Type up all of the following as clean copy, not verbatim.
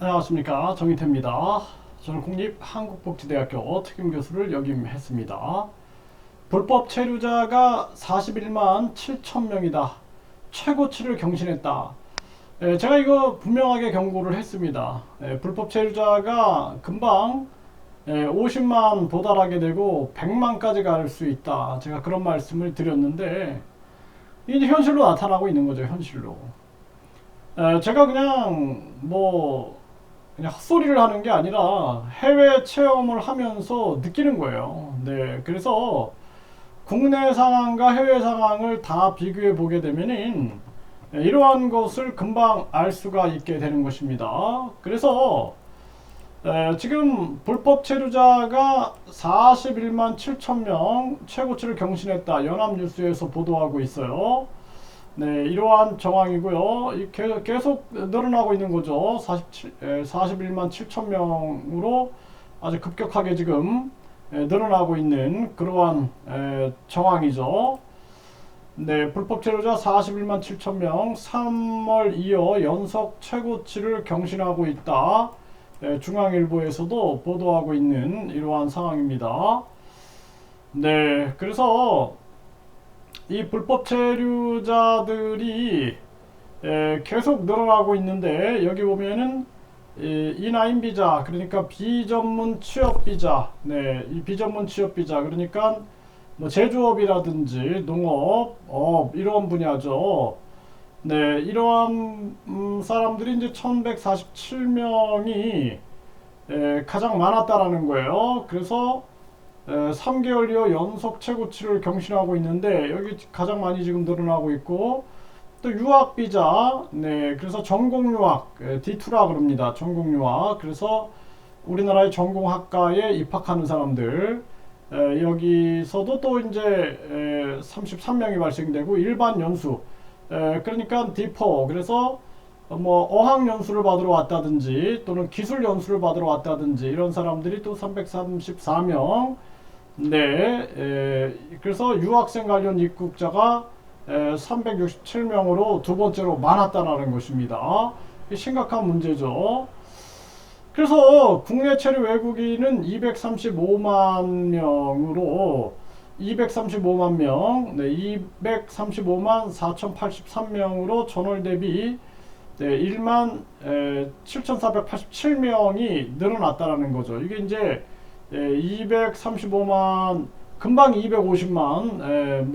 안녕하십니까, 정인태입니다. 저는 국립한국복지대학교 특임교수를 역임했습니다. 불법 체류자가 41만 7천 명이다. 최고치를 경신했다. 제가 이거 분명하게 경고를 했습니다. 불법 체류자가 금방 50만 도달하게 되고 100만까지 갈 수 있다. 제가 그런 말씀을 드렸는데 이제 현실로 나타나고 있는 거죠. 현실로. 제가 그냥 헛소리를 하는 게 아니라 해외 체험을 하면서 느끼는 거예요. 네, 그래서 국내 상황과 해외 상황을 다 비교해 보게 되면은 이러한 것을 금방 알 수가 있게 되는 것입니다. 그래서 지금 불법 체류자가 41만 7천 명 최고치를 경신했다. 연합뉴스에서 보도하고 있어요. 네, 이러한 정황이고요. 계속 늘어나고 있는 거죠. 41만 7천 명으로 아주 급격하게 지금 늘어나고 있는 그러한 정황이죠. 네, 불법 체류자 41만 7천 명, 3월 이어 연속 최고치를 경신하고 있다. 중앙일보에서도 보도하고 있는 이러한 상황입니다. 네, 그래서 이 불법 체류자들이 계속 늘어나고 있는데 여기 보면은 인하인 비자, 그러니까 비전문 취업 비자, 네, 이 비전문 취업 비자, 그러니까 뭐 제조업이라든지 농업, 업 이런 분야죠. 네, 이러한 사람들이 이제 1147명이 가장 많았다라는 거예요. 그래서 3개월여 연속 최고치를 경신하고 있는데 여기 가장 많이 지금 늘어나고 있고, 또 유학 비자, 네, 그래서 전공 유학, D2라 그럽니다. 전공 유학. 그래서 우리나라의 전공학과에 입학하는 사람들, 여기서도 또 이제 33명이 발생되고, 일반 연수, 그러니까 D4, 그래서 뭐 어학 연수를 받으러 왔다든지 또는 기술 연수를 받으러 왔다든지 이런 사람들이 또 334명. 네, 그래서 유학생 관련 입국자가 367명으로 두 번째로 많았다는 것입니다. 심각한 문제죠. 그래서 국내 체류 외국인은 235만 명으로 235만 명, 네, 235만 4,083명으로 전월 대비 네, 1만 7,487명이 늘어났다는 거죠. 이게 이제 235만, 금방 250만,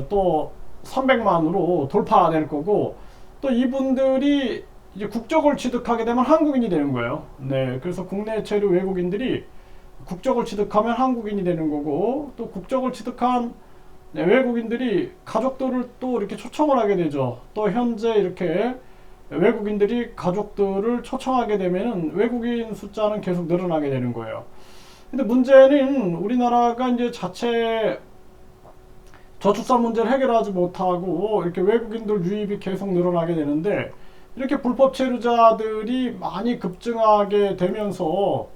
또 300만으로 돌파될 거고, 또 이분들이 이제 국적을 취득하게 되면 한국인이 되는 거예요. 네, 그래서 국내 체류 외국인들이 국적을 취득하면 한국인이 되는 거고, 또 국적을 취득한 외국인들이 가족들을 또 이렇게 초청을 하게 되죠. 또 현재 이렇게 외국인들이 가족들을 초청하게 되면은 외국인 숫자는 계속 늘어나게 되는 거예요. 근데 문제는 우리나라가 이제 자체 저출산 문제를 해결하지 못하고 이렇게 외국인들 유입이 계속 늘어나게 되는데, 이렇게 불법 체류자들이 많이 급증하게 되면서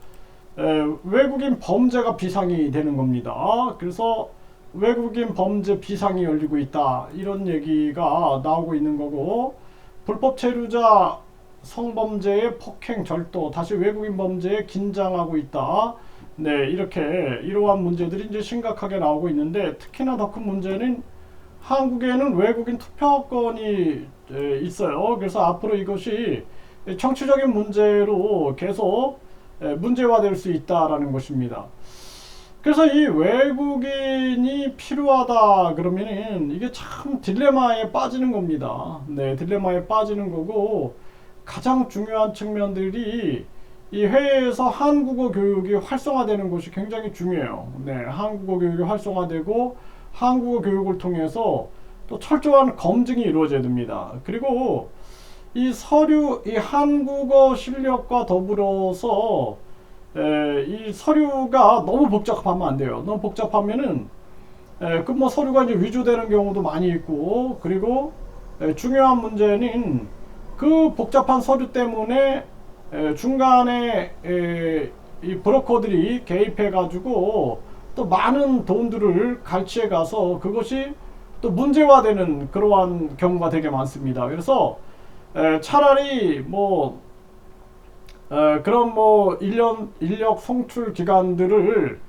외국인 범죄가 비상이 되는 겁니다. 그래서 외국인 범죄 비상이 열리고 있다, 이런 얘기가 나오고 있는 거고, 불법 체류자 성범죄의 폭행 절도, 다시 외국인 범죄에 긴장하고 있다. 네, 이렇게 이러한 문제들이 이제 심각하게 나오고 있는데, 특히나 더 큰 문제는 한국에는 외국인 투표권이 있어요. 그래서 앞으로 이것이 정치적인 문제로 계속 문제화될 수 있다라는 것입니다. 그래서 이 외국인이 필요하다 그러면은 이게 참 딜레마에 빠지는 겁니다. 네, 딜레마에 빠지는 거고, 가장 중요한 측면들이 이 해외에서 한국어 교육이 활성화되는 것이 굉장히 중요해요. 네, 한국어 교육이 활성화되고 한국어 교육을 통해서 또 철저한 검증이 이루어져야 됩니다. 그리고 이 한국어 실력과 더불어서 이 서류가 너무 복잡하면 안 돼요. 너무 복잡하면은 그 뭐 서류가 이제 위조되는 경우도 많이 있고, 그리고 중요한 문제는 그 복잡한 서류 때문에 중간에 이 브로커들이 개입해 가지고 또 많은 돈들을 갈취해 가서 그것이 또 문제화되는 그러한 경우가 되게 많습니다. 그래서 차라리 뭐 그런 뭐 인력 송출 기관들을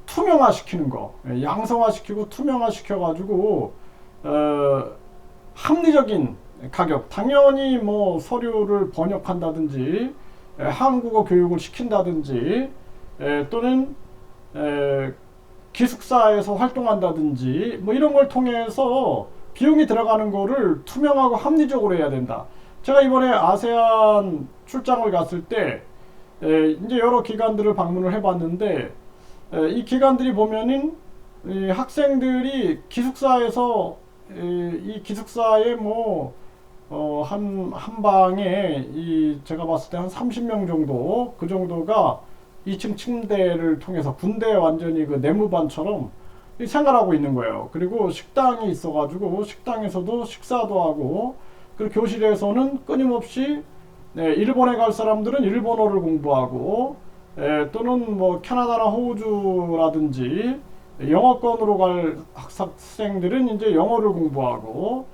투명화시키는 거, 양성화시키고 투명화시켜가지고 합리적인 가격, 당연히 뭐 서류를 번역한다든지 한국어 교육을 시킨다든지 또는 기숙사에서 활동한다든지 뭐 이런 걸 통해서 비용이 들어가는 거를 투명하고 합리적으로 해야 된다. 제가 이번에 아세안 출장을 갔을 때 이제 여러 기관들을 방문을 해봤는데 이 기관들이 보면은 이 학생들이 기숙사에서 이 기숙사에 뭐 한 방에 제가 봤을 때 한 30명 정도 그 정도가 2층 침대를 통해서 군대 완전히 그 내무반처럼 생활하고 있는 거예요. 그리고 식당이 있어가지고 식당에서도 식사도 하고 그리고 교실에서는 끊임없이 일본에 갈 사람들은 일본어를 공부하고 또는 뭐 캐나다나 호주라든지 영어권으로 갈 학생들은 이제 영어를 공부하고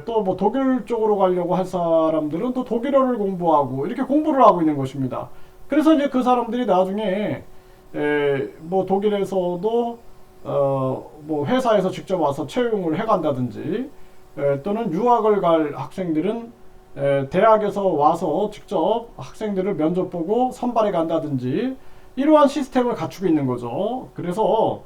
또 뭐 독일 쪽으로 가려고 할 사람들은 또 독일어를 공부하고 이렇게 공부를 하고 있는 것입니다. 그래서 이제 그 사람들이 나중에 뭐 독일에서도 뭐 회사에서 직접 와서 채용을 해간다든지 또는 유학을 갈 학생들은 대학에서 와서 직접 학생들을 면접 보고 선발해 간다든지 이러한 시스템을 갖추고 있는 거죠. 그래서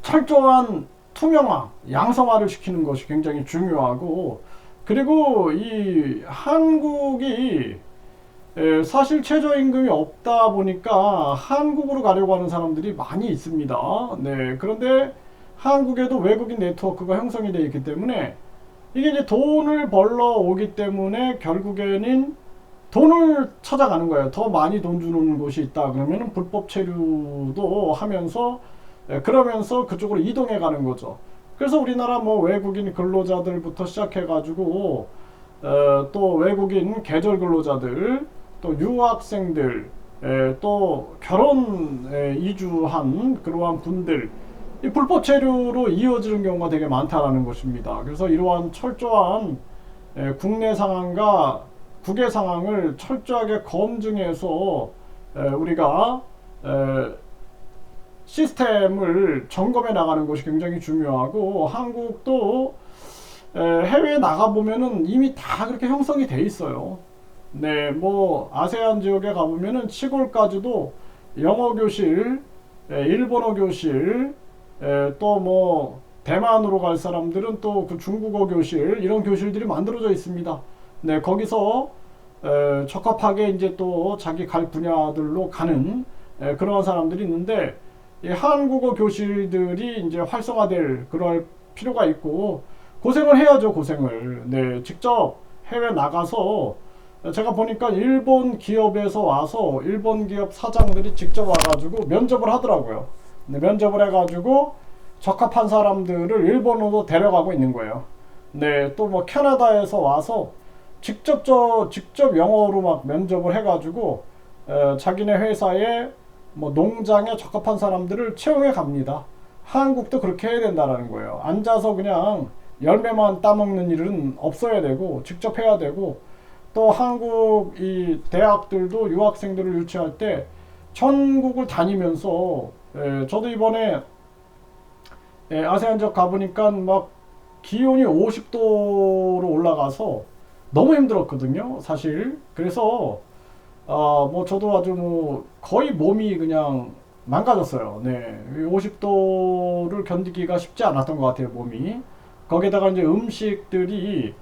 철저한 투명화, 양성화를 시키는 것이 굉장히 중요하고 그리고 이 한국이 사실 최저임금이 없다 보니까 한국으로 가려고 하는 사람들이 많이 있습니다. 네, 그런데 한국에도 외국인 네트워크가 형성이 되어 있기 때문에 이게 이제 돈을 벌러 오기 때문에 결국에는 돈을 찾아가는 거예요. 더 많이 돈 주는 곳이 있다 그러면 불법 체류도 하면서 그러면서 그쪽으로 이동해 가는 거죠. 그래서 우리나라 뭐 외국인 근로자들부터 시작해 가지고 또 외국인 계절 근로자들 또 유학생들 또 결혼 이주한 그러한 분들 이 불법 체류로 이어지는 경우가 되게 많다라는 것입니다. 그래서 이러한 철저한 국내 상황과 국외 상황을 철저하게 검증해서 우리가 시스템을 점검해 나가는 것이 굉장히 중요하고 한국도 해외에 나가보면은 이미 다 그렇게 형성이 돼 있어요. 네, 뭐 아세안 지역에 가보면은 시골까지도 영어 교실, 일본어 교실, 또 뭐 대만으로 갈 사람들은 또 그 중국어 교실 이런 교실들이 만들어져 있습니다. 네, 거기서 적합하게 이제 또 자기 갈 분야들로 가는 그러한 사람들이 있는데 이 한국어 교실들이 이제 활성화될 그럴 필요가 있고 고생을 해야죠, 고생을. 네, 직접 해외 나가서 제가 보니까 일본 기업에서 와서 일본 기업 사장들이 직접 와가지고 면접을 하더라고요. 네, 면접을 해가지고 적합한 사람들을 일본으로 데려가고 있는 거예요. 네, 또 뭐 캐나다에서 와서 직접 영어로 막 면접을 해가지고 자기네 회사에 뭐 농장에 적합한 사람들을 채용해 갑니다. 한국도 그렇게 해야 된다라는 거예요. 앉아서 그냥 열매만 따먹는 일은 없어야 되고 직접 해야 되고 또 한국 이 대학들도 유학생들을 유치할 때 전국을 다니면서 저도 이번에 아세안 지역 가보니까 막 기온이 50도로 올라가서 너무 힘들었거든요, 사실. 그래서 뭐 저도 아주 뭐 거의 몸이 그냥 망가졌어요. 네, 50도를 견디기가 쉽지 않았던 것 같아요, 몸이. 거기다가 이제 음식들이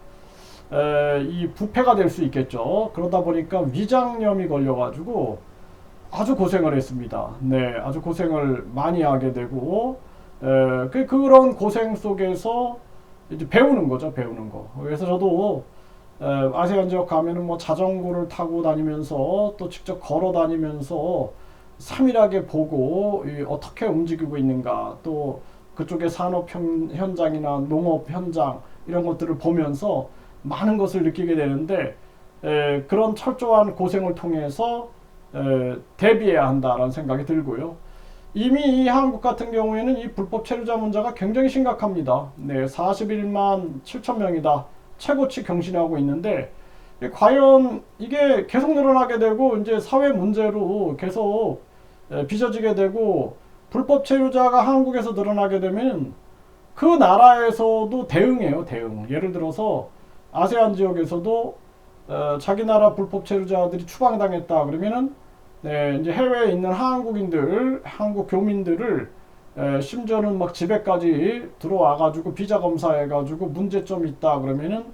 이 부패가 될 수 있겠죠. 그러다 보니까 위장염이 걸려가지고 아주 고생을 했습니다. 네, 아주 고생을 많이 하게 되고 그런 고생 속에서 이제 배우는 거죠, 배우는 거. 그래서 저도 아세안 지역 가면은 뭐 자전거를 타고 다니면서 또 직접 걸어 다니면서 세밀하게 보고 어떻게 움직이고 있는가 또 그쪽의 산업 현장이나 농업 현장 이런 것들을 보면서 많은 것을 느끼게 되는데 그런 철저한 고생을 통해서 대비해야 한다라는 생각이 들고요. 이미 이 한국 같은 경우에는 이 불법 체류자 문제가 굉장히 심각합니다. 네, 41만 7천 명이다. 최고치 경신하고 있는데 과연 이게 계속 늘어나게 되고 이제 사회 문제로 계속 빚어지게 되고 불법 체류자가 한국에서 늘어나게 되면 그 나라에서도 대응해요, 대응. 예를 들어서 아세안 지역에서도 자기 나라 불법 체류자들이 추방당했다 그러면은 네, 이제 해외에 있는 한국인들, 한국 교민들을 심지어는 막 집에까지 들어와 가지고 비자 검사해 가지고 문제점 있다 그러면은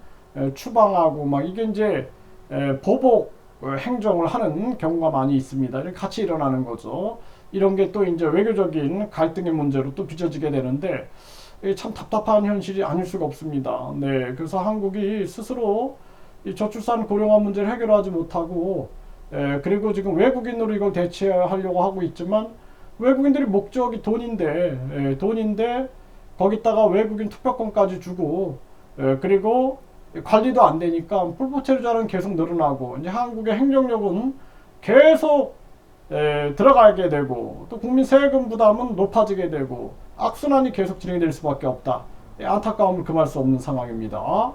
추방하고 막 이게 이제 보복 행정을 하는 경우가 많이 있습니다. 이렇게 같이 일어나는 거죠. 이런 게 또 이제 외교적인 갈등의 문제로 또 빚어지게 되는데 참 답답한 현실이 아닐 수가 없습니다. 네, 그래서 한국이 스스로 이 저출산 고령화 문제를 해결하지 못하고 그리고 지금 외국인으로 이걸 대체하려고 하고 있지만 외국인들이 목적이 돈인데 거기다가 외국인 투표권까지 주고 그리고 관리도 안 되니까 불법 체류자는 계속 늘어나고 이제 한국의 행정력은 계속 들어가게 되고 또 국민 세금 부담은 높아지게 되고 악순환이 계속 진행될 수밖에 없다. 안타까움을 금할 수 없는 상황입니다.